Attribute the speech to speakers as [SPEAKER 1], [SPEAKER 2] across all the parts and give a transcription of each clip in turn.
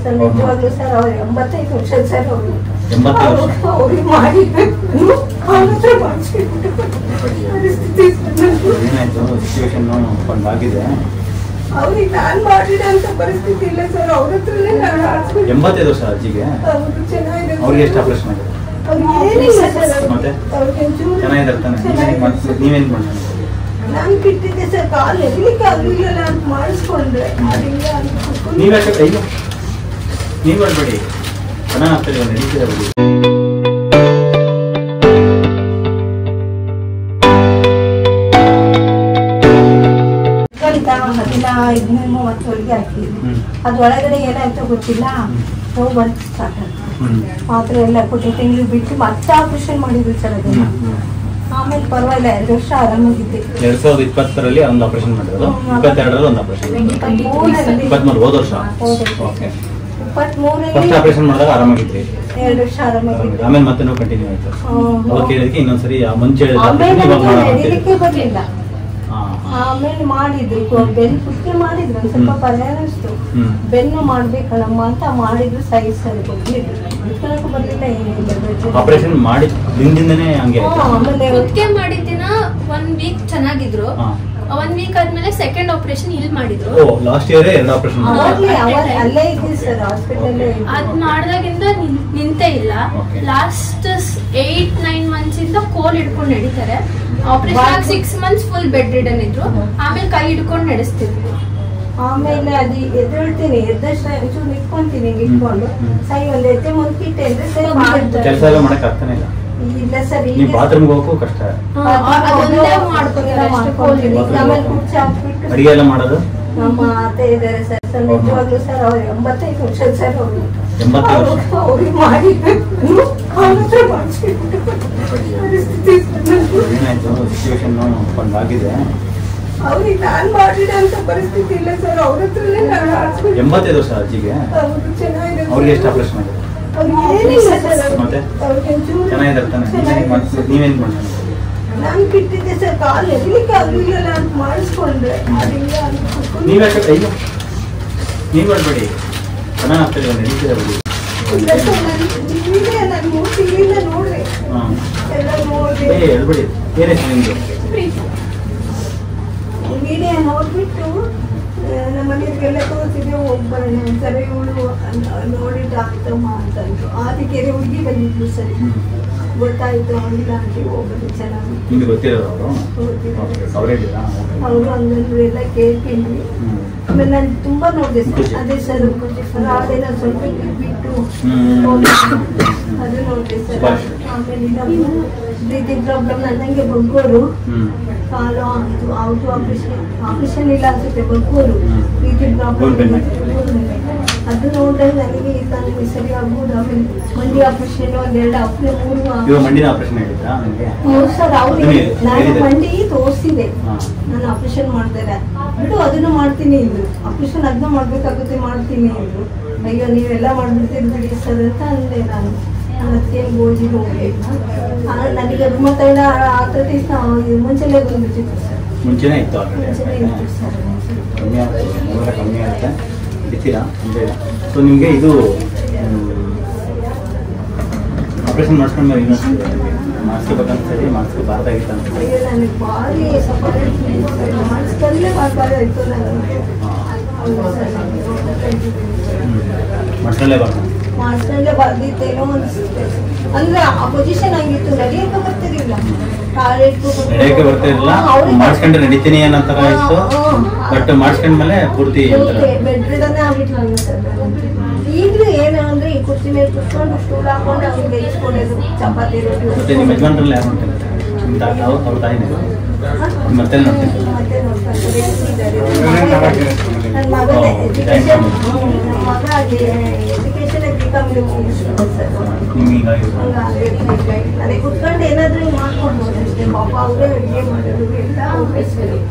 [SPEAKER 1] Sir ನಿಜವಾಗ್ಲೂ sir ಅವ್ರು 85 ವರ್ಷ ಸರ್ ಅವರು
[SPEAKER 2] 85 ವರ್ಷ
[SPEAKER 1] ಅವ್ರಿಗೆ ಮಾಡಿದ್ರು
[SPEAKER 2] ಏನಾಯ್ತು ಸಿಚುವೇಶನ್ ಆಗಿದೆ
[SPEAKER 1] ಅವ್ರಿಗೆ ನಾನ್ ಮಾಡಿದಂತ ಪರಿಸ್ಥಿತಿ ಇಲ್ಲ ಸರ್ ಅವ್ರ ಹತ್ರನೇ ನಾನು
[SPEAKER 2] 85 ವರ್ಷ ಅಜ್ಜಿಗೆ
[SPEAKER 1] ಚೆನ್ನಾಗಿದೆ
[SPEAKER 2] ಅವ್ರಿಗೆ ಎಷ್ಟು ಆಪರೇಷನ್ ಆಗಿದೆ ಮತ್ತೆ ಚೆನ್ನಾಗಿದ್ದಾರೆ ತಾನೆ ನೀವೇನ್ ಮಾಡ್ತೀವಿ
[SPEAKER 1] ನಾನು ಬಿಟ್ಟಿದ್ದೆ ಸರ್ ಕಾಲು ಎಲ್ಲಿಗೆ ಆಗಲಿಲ್ಲ ಅಂತ ಮಾಡಿಸ್ಕೊಂಡ್ರೆ
[SPEAKER 2] ನೀವು ಯಾಕೆ ನೀವು ಮಾಡ್ಬೇಡಿ ಚೆನ್ನಾಗಿ ಆಗ್ತದೆ ನಡೀತಿದೆ ಬಿಡಿ
[SPEAKER 1] ಹದಿನೈದು 30 ಹಾಕಿದ್ವಿ ಅದ್ರೊಳಗಡೆ ಏನಾಯ್ತೋ ಗೊತ್ತಿಲ್ಲ ನೋವು ಬಂತು ಸ್ಟಾರ್ಟ್ ಆಯ್ತು ಮಾತ್ರ ಎಲ್ಲ ಕೊಟ್ಟು ತಿಂಗಳು ಬಿಟ್ಟು ಮತ್ತೆ ಆಪರೇಷನ್ ಮಾಡಿದ್ವಿ ಸರ್ ಅದನ್ನ ಆಮೇಲೆ ಪರವಾಗಿಲ್ಲ 2 ವರ್ಷ ಆರಾಮಾಗಿದ್ದೆ
[SPEAKER 2] 2020ರಲ್ಲಿ ಒಂದು ಆಪರೇಷನ್ ಮಾಡಿದ್ರು 22ರಲ್ಲಿ ಒಂದು ಆಪರೇಷನ್ 23 ಹೋದ ವರ್ಷ ಓಕೆ 23ರಲ್ಲಿ ಫಸ್ಟ್ ಆಪರೇಷನ್ ಮಾಡಿದಾಗ ಆರಾಮಾಗಿದ್ರಿ
[SPEAKER 1] 2 ವರ್ಷ ಆರಾಮಾಗಿದ್ದೆ
[SPEAKER 2] ಆಮೇಲೆ ಮತ್ತೆ ನಾವು ಕಂಟಿನ್ಯೂ ಆಯ್ತು ಅವಾಗ ಕೇಳಿದಕ್ಕೆ ಇನ್ನೊಂದ್ಸರಿ ಮುಂಚೆ
[SPEAKER 1] ಬರ್ಲಿಲ್ಲ ಆಮೇಲೆ ಮಾಡಿದ್ರು ಬೆನ್ನು ಸುತ್ತಿ ಮಾಡಿದ್ರು ಒಂದ್ ಸ್ವಲ್ಪ ಪರ್ಯಾಯ ಅನಿಸ್ತು ಬೆನ್ನು ಮಾಡ್ಬೇಕಲ್ಲಮ್ಮ ಅಂತ ಮಾಡಿದ್ರು ಸೈಜ್ ಸರಿ ಬರ್ಲಿಲ್ಲ ಬರ್ಲಿಲ್ಲ ಏನಿಲ್ಲ
[SPEAKER 2] ಆಪರೇಷನ್ ಮಾಡಿ ದಿನದಿಂದನೇ ಹಂಗೆ
[SPEAKER 3] ಆಮೇಲೆ ಕುತ್ತಿಗೆ ಮಾಡಿದ ದಿನ 1 ವೀಕ್ ಚೆನ್ನಾಗಿದ್ರು 1 ವೀಕ್ ಆದ್ಮೇಲೆ ಸೆಕೆಂಡ್ ಆಪರೇಷನ್ ಇಲ್ಲಿ ಮಾಡಿದ್ರು
[SPEAKER 2] ಲಾಸ್ಟ್ ಇಯರ್ 2 ಆಪರೇಷನ್
[SPEAKER 1] ಅಲ್ಲೇ ಇದ್ವಿ ಸರ್ ಹಾಸ್ಪಿಟಲ್
[SPEAKER 3] ಅದ್ ಮಾಡ್ದಾಗಿಂದ ನಿಂತೇ ಇಲ್ಲ ಲಾಸ್ಟ್ 8-9 ಮಂತ್ಸ್ ಇಂದ ಕೋಲ್ ಹಿಡ್ಕೊಂಡು ನಡೀತಾರೆ operation 6 months full bed ridden ಇದ್ರು ಆಮೇಲೆ ಕೈ ಹಿಡ್ಕೊಂಡು ನಡೆಸ್ತಿದ್ರು
[SPEAKER 1] ಆಮೇಲೆ ಅದು ಎದ್ದೇಳ್ತೀನಿ ಎದ್ದಷ್ಟು ಒಂಚೂರು ನಿಂತ್ಕೊಂತೀನಿ ನಿಂತ್ಕೊಂಡು ಸರಿ ಒಂದ್ ಎದ್ದೆ ಮುನ್ಕಿಟ್ಟೆ ಅಂದ್ರೆ ಸರಿ
[SPEAKER 2] ಕೆಲಸ ಎಲ್ಲ ಮಾಡಕ್ ಆಗ್ತಾನೆ ಇಲ್ಲ
[SPEAKER 1] ಇಲ್ಲ ಸರ್
[SPEAKER 2] ನೀವು ಬಾತ್ರೂಮ್ ಹೋಗಕ್ಕೂ ಕಷ್ಟ ಅಡಿಗೆ ಎಲ್ಲ ಮಾಡೋದು
[SPEAKER 1] ನಮ್ಮ ಅತ್ತೆ ಇದಾರೆ ಸರ್ ನಿಜವಾಗ್ಲೂ ಸರ್ ಅವ್ರು 85 ವರ್ಷ ಸರ್ ಅವರು
[SPEAKER 2] 85 ವರ್ಷ
[SPEAKER 1] ಅವ್ರಿಗೆ ಮಾಡಿದ್ರು
[SPEAKER 2] ಏನಾಯ್ತು ಸಿಚುವೇಶನ್ ಆಗಿದೆ
[SPEAKER 1] ಅವ್ರಿಗೆ ನಾನ್ ಮಾಡಿದಂತ ಪರಿಸ್ಥಿತಿ ಇಲ್ಲ ಸರ್ ಅವ್ರ ಹತ್ರನೇ ನಾನು
[SPEAKER 2] 85 ವರ್ಷ ಅಜ್ಜಿಗೆ
[SPEAKER 1] ಚೆನ್ನಾಗಿದೆ
[SPEAKER 2] ಅವ್ರಿಗೆ ಎಷ್ಟು ಆಪರೇಷನ್ ಆಗಿದೆ ಮತ್ತೆ ಚೆನ್ನಾಗಿದ್ದಾರೆ ತಾನೆ ನೀವೇನ್ ಮಾಡ್ತೀವಿ
[SPEAKER 1] ನಾನು ಬಿಟ್ಟಿದ್ದೆ ಸರ್ ಕಾಲು ಎಲ್ಲಿಗೆ ಆಗಲಿಲ್ಲ ಅಂತ ಮಾಡಿಸ್ಕೊಂಡ್ರೆ
[SPEAKER 2] ನೀವು ಯಾಕೆ ನೀವು ಮಾಡ್ಬೇಡಿ ಚೆನ್ನಾಗಿ ಆಗ್ತದೆ ನಡೀತಿದೆ ಬಿಡಿ
[SPEAKER 1] ನಾನು 3 ತಿಂಗಳಿಂದ ನೋಡ್ರಿ ಎಲ್ಲ ನೋಡಿ
[SPEAKER 2] ಹೇಳ್ಬೇಡಿ ಏನಾಯ್ತು ನಿಮ್ದು
[SPEAKER 1] ವಿಡಿಯೋ ನೋಡ್ಬಿಟ್ಟು ನಮ್ಮ ಮನೆಯವ್ರಿಗೆಲ್ಲ ತೋರಿಸಿದೆ ಒಬ್ಬರನ್ನ ಸರಿ ಇವಳು ನೋಡಿದ್ದು ಆಗ್ತಮ್ಮ ಅಂತಂದ್ರು ಆದಿಕೆರೆ ಹುಡುಗಿ ಬಂದಿದ್ರು ಸರಿ ಗೊತ್ತಾಯ್ತು ಅವಳಿಲ್ಲ ಆಂಟಿ ಹೋಗೋದು ಚೆನ್ನಾಗಿ
[SPEAKER 2] ನಿಮ್ಗೆ ಗೊತ್ತಿರೋರು
[SPEAKER 1] ಅವರು ಹಂಗಂದ್ರು ಎಲ್ಲ ಕೇಳ್ಕೊಂಡ್ವಿ ಆಮೇಲೆ ನಾನು ತುಂಬಾ ನೋಡಿದೆ ಸರ್ ಅದೇ ಸರ್ ಅದೇನ ಸ್ವಲ್ಪ ಬಿಟ್ಟು ಅದು ನೋಡಿದೆ ಸರ್ ಆಮೇಲೆ ಬ್ರೀತಿಂಗ್ ಪ್ರಾಬ್ಲಮ್ ನಂಗೆ ಬಗ್ಗೋರು ಕಾಲು ಅವ್ರದ್ದು ಆಪರೇಷನ್ ಇಲ್ಲ ಅನ್ಸುತ್ತೆ ಬಗ್ಗೋರು ಬ್ರೀತಿಂಗ್ ಪ್ರಾಬ್ಲಮ್ ಅದು ನೋಡಿದ್ರೆ ನನಗೆ ನನಗೆ ಸರಿ ಆಗ್ಬೋದು ಆಮೇಲೆ ಮಂಡಿ ಆಪರೇಷನ್ 2
[SPEAKER 2] ಮಂಡಿನ ಆಪರೇಷನ್ ಆಗಿದ್ರಾ
[SPEAKER 1] ಸರ್ ಅವ್ರಿಗೆ ನಾನು ಮಂಡಿ ತೋರಿಸಿದೆ ನಾನು ಆಪರೇಷನ್ ಮಾಡ್ತಾರೆ ಬಿಡು ಅದನ್ನು ಮಾಡ್ತೀನಿ ಇದ್ರು ಆಪರೇಷನ್ ಅದನ್ನ ಮಾಡ್ಬೇಕಾಗುತ್ತೆ ಮಾಡ್ತೀನಿ ಇದ್ರು ಅಯ್ಯೋ ನೀವೆಲ್ಲ ಮಾಡ್ಬಿಡ್ತೀರಿ ಬಿಡಿ ಸರ್ ಅಂತ ಅಂದೆ ನಾನು ಅದಕ್ಕೇನು ಗೋಜಿ ಹೋಗ್ಬೇಕು ನನಗೆ ರುಮತೈಲ ಆತೈಸ್ ಮುಂಚೆಲೇ ಬಂದ್ಬಿಟ್ಟಿತ್ತು ಸರ್
[SPEAKER 2] ಮುಂಚೆನೇ ಇತ್ತು
[SPEAKER 1] ಸರ್
[SPEAKER 2] ಕಮ್ಮಿ ಆಗುತ್ತೆ ಬಿಡ್ತೀರಾ ಅಂದರೆ ಸೊ ನಿಮಗೆ ಇದು ಆಪರೇಷನ್ ಮಾಡಿಸ್ಕೊಂಡ್ಮೇಲೆ ಇನ್ನೊಂದು ಮಾಡಿಸ್ಕೋಬೇಕಂತ ಸರಿ ಮಾಡಿಸ್ಕೋಬಾರ್ದಾಗಿತ್ತು ಅಂತ
[SPEAKER 1] ನನಗೆ ಭಾರಿ ಮಾಡಿಸ್ಕೊಂಡ್ಲೇ ಬಾರ್ದಾಗಿತ್ತು ನನಗೆ ಮಾಡಿಸ್ಕೊಂಡ್ಲೇ ಬರ್ದಿತ್ತೇನೋ ಅನಿಸುತ್ತೆ ಅಂದ್ರೆ ಆ ಪೊಸಿಷನ್ ಆಗಿತ್ತು ನಡೆಯಕ್ಕೆ ಬರ್ತಿರ್ಲಿಲ್ಲ
[SPEAKER 2] ನಡೆಯಕ್ಕೆ ಬರ್ತಿರ್ಲಿಲ್ಲ ಮಾಡಿಸ್ಕೊಂಡ್ರೆ ನಡೀತೀನಿ ಅನ್ನೋ ತರ ಇತ್ತು ಬಟ್ ಮಾಡಿಸ್ಕೊಂಡ್ಮೇಲೆ ಪೂರ್ತಿ
[SPEAKER 1] ಬೆಡ್ ರಿಡನ್ನೇ ಆಗ್ಬಿಟ್ಲ ಸರ್ ಈಗಲೂ ಏನು ಅಂದ್ರೆ ಈ ಕುರ್ಚಿ ಮೇಲೆ ಕುತ್ಕೊಂಡು ಸ್ಟೂಲ್ ಹಾಕೊಂಡು ಅವ್ರು ಬೇಯಿಸ್ಕೊಡೋದು ಚಪಾತಿ ರೊಟ್ಟಿ
[SPEAKER 2] ಮತ್ತೆ ನಿಮ್ಮ ಯಜಮಾನ್ರಲ್ಲಿ ಯಾರು ಮಾಡ್ತಾರೆ ಅವ್ರ ತಾಯಿನೇ ಮತ್ತೆ ನೋಡ್ತೀನಿ
[SPEAKER 1] ನನ್ನ ಮಗನೇ ಎಜುಕೇಶನ್ ನಮ್ಮ ಮಗ ಎಜುಕೇಶನ್ ನನಗೆ ಕುತ್ಕೊಂಡು ಏನಾದ್ರೂ ಮಾಡ್ಕೊಡ್ಬೋದು ಅಷ್ಟೇ ಪಾಪ ಅವರೇ ಅಡುಗೆ ಮಾಡೋದು ಎಲ್ಲ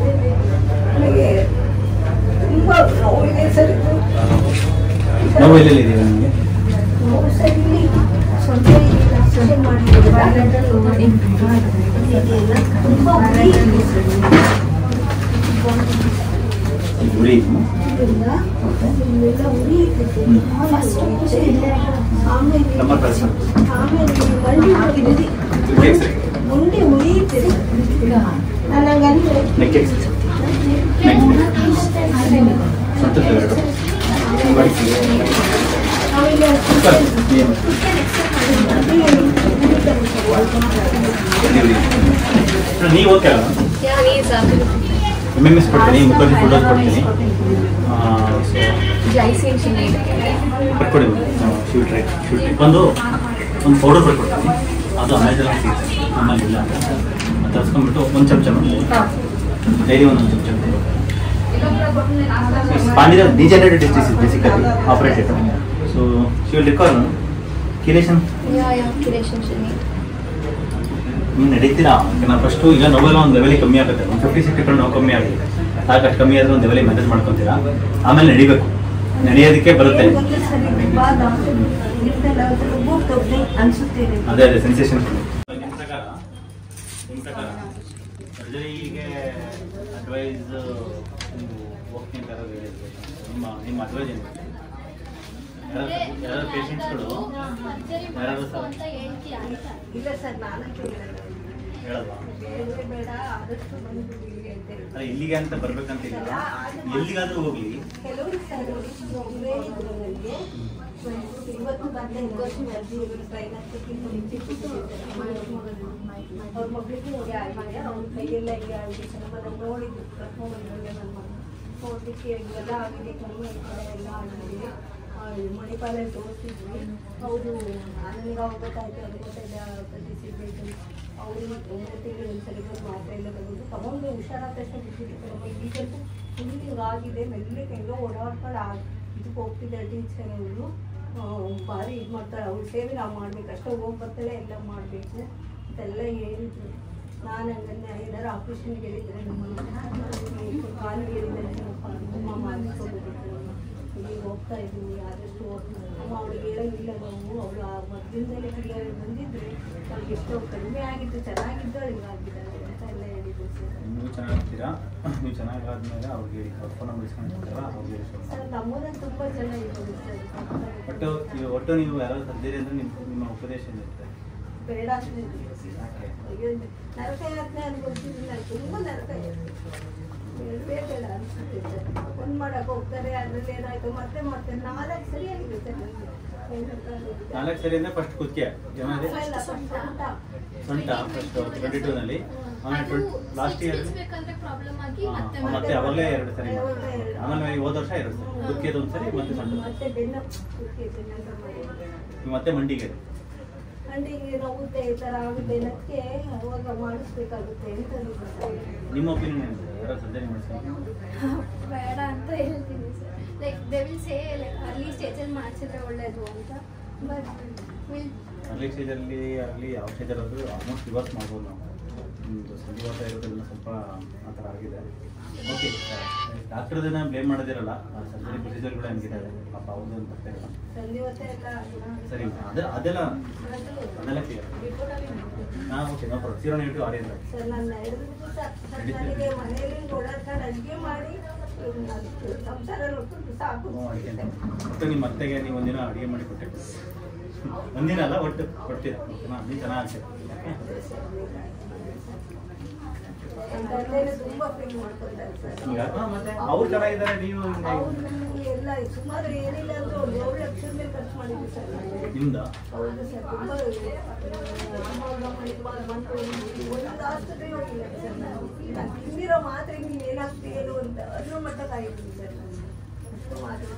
[SPEAKER 1] ನನಗೆ ತುಂಬ ನೋವಿದೆ ಸರ್
[SPEAKER 2] ನೋವು ಎಲ್ಲೆಲ್ಲಿದೆ ನಿಮಗೆ
[SPEAKER 1] ನೋವು ಸರ್ ಇಲ್ಲಿ ಸೊಂಟ ಮಾಡಿದ್ದೀವಿ ತುಂಬ
[SPEAKER 2] ಉರಿ
[SPEAKER 1] ಇದೆಲ್ಲ ಇಲ್ಲೆಲ್ಲ ಉರಿ ಇರ್ತೈತೆ. ಆಮೇಲೆ
[SPEAKER 2] ನಂಬರ್ ಕಳಿಸಿ.
[SPEAKER 1] ಆಮೇಲೆ ಮಂಡಿ ಹಾಕಿದ್ದೀವಿ. ಮುಂದೆ ಉರಿಯುತ್ತದೆ. ನನಗಂದ್ರೆ
[SPEAKER 2] ನೆಕ್ ಎಕ್ಸರ್ಸೈಸ್ ಸೊಂಟದ ಎರಡು
[SPEAKER 1] ಆಮೇಲೆ
[SPEAKER 2] ನೀವು ಓಕೆ ಅಲ್ಲ MMS ಕೊಡ್ತೀನಿ ಮುಖದ ಫೋಟೋಸ್ ಕೊಡ್ತೀನಿ ಬರ್ಕೊಡಿ ಶೂಟ್ ಒಂದು ಪೌಡರ್ ಬರ್ಕೊಡ್ತೀನಿ ಅದು ಅಮೆಝಾನ್ ಸಿಗುತ್ತೆ ನಮ್ಮಲ್ಲಿ ಇಲ್ಲ ಅದು ತರಿಸ್ಕೊಂಡ್ಬಿಟ್ಟು ಒಂದು ಚಮಚ ಡೈಲಿ ಒಂದೊಂದು ಚಮಚ spondylar degenerated disease is basically operated so she will recover ಕಿಲೇಷನ್ ನೀವು ನಡೀತೀರಾ ನಾವು ಫಸ್ಟು ಈಗ ನೋವೆಲ್ಲ ಒಂದು ಲೆವೆಲಿಗೆ ಕಮ್ಮಿ ಆಗುತ್ತೆ ಒಂದು 50-60 ನೋವು ಕಮ್ಮಿ ಆಗುತ್ತೆ ಸಾಕಷ್ಟು ಕಮ್ಮಿ ಆದರೆ ಒಂದು ಲೆವೆಲಿಗೆ ಮ್ಯಾನೇಜ್ ಮಾಡ್ಕೊತೀರಾ ಆಮೇಲೆ ನಡಿಬೇಕು ನಡಿಯೋದಕ್ಕೆ ಬರುತ್ತೆ ಅದೇ ಅದೇ ಸೆನ್ಸೇಷನ್ ನಿಮ್ಮ ಪ್ರಕಾರ ಸರ್ಜರಿಗೆ ಅಡ್ವೈಸ್ ಹೋಗ್ತೀನಿ ಅಂತ ನಿಮ್ಮ ಅಡ್ವೈಸ್ ಏನು ಯಾರು ಪೇಷಂಟ್ಸ್ಗಳು ಯಾರು
[SPEAKER 1] ಇಲ್ಲ ಸರ್ ನಾನು
[SPEAKER 2] ಹೇಳಲ್ವಾ
[SPEAKER 1] ಬೇಡ ಆದಷ್ಟು ಬಂದ್ಬಿಡಿ
[SPEAKER 2] ಇಲ್ಲಿಗೆ ಅಂತ ಬರ್ಬೇಕಂತ ಇಲ್ಲ ಎಲ್ಲಿಗಾದ್ರೂ ಹೋಗ್ಲಿ
[SPEAKER 1] ಕೆಲವರು ಸರ್ ಹೇಳಿದ್ರು ನನಗೆ ಇವತ್ತು ಬಂದ ವರ್ಷ ಅರ್ಜಿ ಅವ್ರ ಮಕ್ಕಳಿಗೆ ಹಿಂಗೆ ಆಗಿದೆ ಅವ್ರ ಕೈಯೆಲ್ಲ ಹಿಂಗೆ ಆಗಿದೆ ನಮ್ಮನ್ನು ನೋಡಿದ್ರು ಕರ್ಕೊಂಡ್ಬಂದ್ರೆ ನನ್ನ ನೋಡಲಿಕ್ಕೆ ಎಲ್ಲ ಆಗಿದೆ ಕಮ್ಮಿ ಎಲ್ಲ ಆಗಿದೆ ಮಣಿಪಾಲಲ್ಲಿ ತೋರಿಸಿದ್ವಿ ಅವರು ನನಗೆ ಹೋಗ್ಬೇಕಾಯ್ತು ಅದು ಗೊತ್ತಾಯ್ತು ಪ್ರತಿಸಿಬೇಕು ಅವರು 3 ತಿಂಗಳು ಒಂದ್ಸರಿ ಬಂದು ಮಾತ್ರೆ ಎಲ್ಲ ಬಂದಿದ್ದು ತಗೊಂಡು ಹುಷಾರಾದ ತಕ್ಷಣ ಬಿಟ್ಟಿದ್ದು ಈಗಂತೂ ಫುಲ್ ಹಿಂಗಾಗಿದೆ ಮೆಲ್ಲಗೆ ಹೆಂಗೋ ಓಡಾಡ್ಕೊಂಡು ಇದಕ್ಕೆ ಹೋಗ್ತಿದ್ದೆ ಟೀಚರ್ ಅವರು ಭಾರಿ ಇದು ಮಾಡ್ತಾರೆ ಅವ್ರ ಸೇವೆ ನಾವು ಮಾಡಬೇಕಷ್ಟೇ ಹೋಗಿ ಬರ್ತಾಳೆ ಎಲ್ಲ ಮಾಡಬೇಕು ಇದೆಲ್ಲ ಹೇಳಿದ್ರು ನಾನು ಹಂಗನ್ನ ಏನಾರು ಆಪ್ರೇಷನ್ಗೆ ಹೇಳಿದ್ರೆ ನಮ್ಮ ಕಾಲಿಗೆ ಹೇಳಿದ್ರೆ ನಮ್ಮ ಮಾಡಿಸ್ಕೋಬೇಕು ಇಲ್ಲಿ ಹೋಗ್ತಾ ಇದ್ದೀವಿ ಆದಷ್ಟು ಅಮ್ಮ ಅವಳಿಗೆ ಹೇಳೋಂಗಿಲ್ಲ ನಾವು ಅವಳು ಆ ಮದ್ದಿಂದಲೇ ಕ್ಲಿಯರ್ ಬಂದಿದ್ರೆ ಅವ್ಳಿಗೆ ಎಷ್ಟೋ ಕಡಿಮೆ ಆಗಿದ್ದು ಚೆನ್ನಾಗಿದ್ದು ಅವಳಿಗೆ ಆಗಿದ್ದಾಳೆ ಅಂತ ಎಲ್ಲ ಹೇಳಿದ್ರು
[SPEAKER 2] ನೀವು ಚೆನ್ನಾಗಿರ್ತೀರಾ ನೀವು ಚೆನ್ನಾಗಾದ್ಮೇಲೆ ಅವ್ರಿಗೆ ಹೇಳಿ ಅವ್ರ ಫೋನ್ ನಂಬರ್ ಇಸ್ಕೊಂಡಿರ್ತಾರಲ್ಲ ಅವ್ರಿಗೆ
[SPEAKER 1] ಸರ್ ನಮ್ಮೂರಲ್ಲಿ ತುಂಬ ಜನ ಇರ್ಬೋದು ಸರ್
[SPEAKER 2] ಒಟ್ಟು ನೀವು ಯಾರಾದ್ರು ಸರ್ಜರಿ ಅಂದರೆ ನಿಮ್ಮ ಉಪದೇಶ ಏನಿರುತ್ತೆ
[SPEAKER 1] ಬೇಡ ಅಷ್ಟೇ ನರಕ ಯಾತ್ರೆ ಅನ್ಕೊಳ್ತಿದ್ದಿಲ್ಲ ತುಂಬ ನರಕ ಬೇಡ ಅನ್ಸುತ್ತೆ ಸರ್ ಒಂದು ಮಾಡಕ್ಕೆ ಹೋಗ್ತಾರೆ ಅದರಲ್ಲಿ ಏನಾಯ್ತು ಮತ್ತೆ ಮಾಡ್ತಾರೆ 4 ಸರಿ ಆಗಿದೆ ಸರ್ ನನಗೆ
[SPEAKER 2] 4 ಸರಿ ಅಂದರೆ ಫಸ್ಟ್ ಕುತ್ತಿಗೆ ಸೊಂಟ ಫಸ್ಟ್ 22ನಲ್ಲಿ ಆಮೇಲೆ ಲಾಸ್ಟ್ ಇಯರ್ ಮತ್ತೆ ಅವಾಗಲೇ 2 ಸರಿ ಆಮೇಲೆ ಹೋದ ವರ್ಷ 2 ಸರಿ ಕುತ್ತಿಗೆದು ಒಂದು ಸರಿ ಮತ್ತೆ ಸೊಂಟ
[SPEAKER 1] ಮತ್ತೆ ಬೆನ್ನ
[SPEAKER 2] ಮತ್ತೆ ಮಂಡಿಗೆ
[SPEAKER 1] ಮಂಡಿಗೆ ನೋವುತ್ತೆ ಈ ಥರ ಆಗುತ್ತೆ ಅದಕ್ಕೆ ಅವಾಗ ಮಾಡಿಸ್ಬೇಕಾಗುತ್ತೆ ಅಂತ
[SPEAKER 2] ನಿಮ್ಮ ಒಪಿನಿಯನ್ ಏನು ಯಾರು ಸರ್ಜರಿ ಮಾಡಿಸ್ಕೊಂಡು
[SPEAKER 3] ಬೇಡ ಅಂತ ಹೇಳ್ತೀನಿ sir like they will say like early ಸ್ಟೇಜಲ್ಲಿ ಮಾಡಿಸಿದ್ರೆ ಒಳ್ಳೇದು ಅಂತ ಬಟ್
[SPEAKER 2] ಅರ್ಲಿ ಸ್ಟೇಜಲ್ಲಿ ಆಗಲಿ ಯಾವ ಸ್ಟೇಜಲ್ಲಿ ಆಲ್ಮೋಸ್ಟ್ ರಿವರ್ಸ್ ಮಾಡ್ಬೋದು ನಾವು ನಿಮ್ಮದು ಸಂಧಿವಾತ ಇರೋದ್ರಿಂದ ಸ್ವಲ್ಪ ಆ ಥರ ಆಗಿದೆ ಓಕೆ ಡಾಕ್ಟರ್ದನ್ನ ಬ್ಲೇಮ್ ಮಾಡೋದಿರಲ್ಲ ಸರ್ಜರಿ ಪ್ರೊಸೀಜರ್ಗಳು ಹೆಂಗಿದ್ದಾರೆ ಪಾಪ ಅವ್ರದ್ದು ಅಂತ ಬರ್ತಾಯಿಲ್ಲ ಸರಿ ಅದೆಲ್ಲ ಕ್ಲಿಯರ್ ಹಾಂ okay no problem 0 negative audience
[SPEAKER 1] sir ನನ್ನ ನನಗೆ ಮನೆಯಲ್ಲಿ ಓಡಾಡ್ಕೊಂಡು ಅಡುಗೆ ಮಾಡಿ ಸಂಸಾರ ನೋಡ್ಕೊಂಡು ಸಾಕು
[SPEAKER 2] ಒಟ್ಟು ನಿಮ್ಮ ಅತ್ತೆಗೆ ನೀವು ಒಂದಿನ ಅಡುಗೆ ಮಾಡಿ ಕೊಟ್ಟೆ ಒಂದಿನ ಅಲ್ಲ ಒಟ್ಟು ಕೊಡ್ತೀರ ಓಕೆನಾ ನೀವು ಚೆನ್ನಾಗಿ
[SPEAKER 1] ತುಂಬಾ ಫೀಲ್ ಮಾಡ್ಕೊತಾರೆ ಸರ್
[SPEAKER 2] ಮತ್ತೆ ಅವ್ರು ಚೆನ್ನಾಗಿದ್ದಾರೆ ನೀವು
[SPEAKER 1] ಎಲ್ಲ ಸುಮಾರು ಏನಿಲ್ಲ ಅಂದ್ರೆ 7 ಲಕ್ಷ ಮೇಲೆ ಖರ್ಚು ಮಾಡಿದ್ವಿ ಸರ್
[SPEAKER 2] ನಿಮ್ದ
[SPEAKER 1] ಹೌದು ಸರ್ ತುಂಬಾ ಒಂದು ಆಸ್ಪತ್ರೆ ಹೋಗಿಲ್ಲ ಸರ್ ನಾನು ತಿಂದಿರೋ ಮಾತ್ರೆ ನೀವು ಏನಾಗ್ತೀಯೋ ಅಂತ ಅದ್ರ ಮಟ್ಟಕ್ಕಾಗಿದ್ದೀನಿ ಸರ್ ಅಷ್ಟು ಮಾತ್ರ